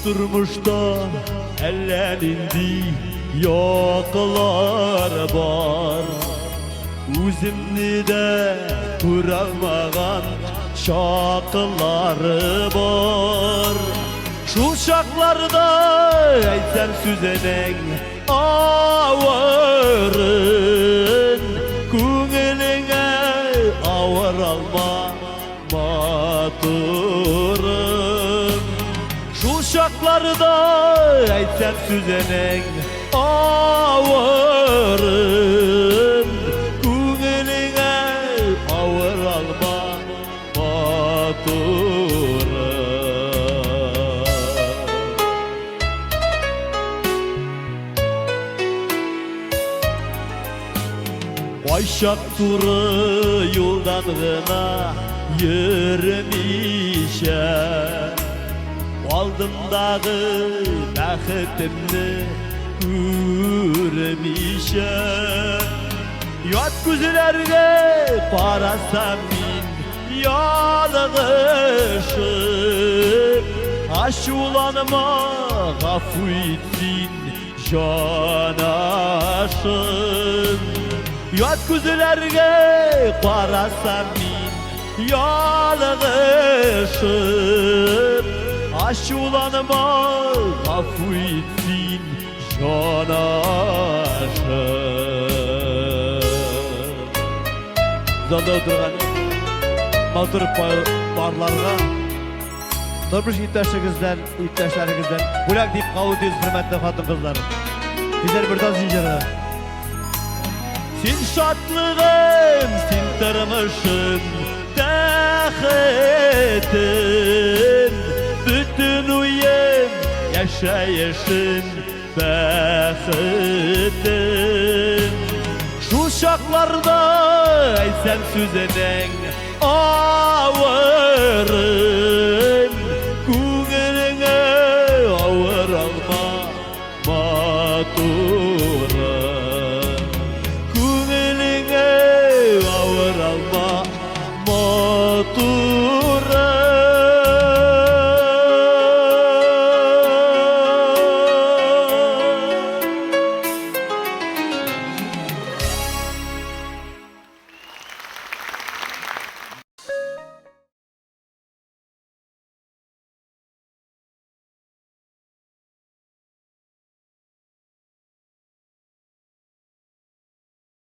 durmuşta ellerinde yoklar var. Üzümni de kuramagan şakıları var. Şu şaklarda aytsam süzeneң ağırın, көңіліңе ağır alma matırım. Şu şaklarda aytsam süzeneң ağırın, көңіліңе ağır alma matırım. Başak turu yoldan gına yürümüşe, aldımдағы бәхетімні көрмейше. Ят көзлерге қарасам мен ялғышып, ашуланыма ғафу етсін жанашым. Ят көзлерге қарасам мен ялғышып, ашуланыма ғафу етсін жанашым. Залда отырған матур барларға, тұрмыш иптәшләріңізден бүләк deyip қабыл етесіз, құрметті хатын қыздар. Сіздер бір тас жинжары. Сен шатлығым, сен тұрмышым, тәхетім, bütün uyum yaşayışın bәхетім. Şu şaklarda aytsam süzeneң ağırın, көңіліңе ağır alma matır.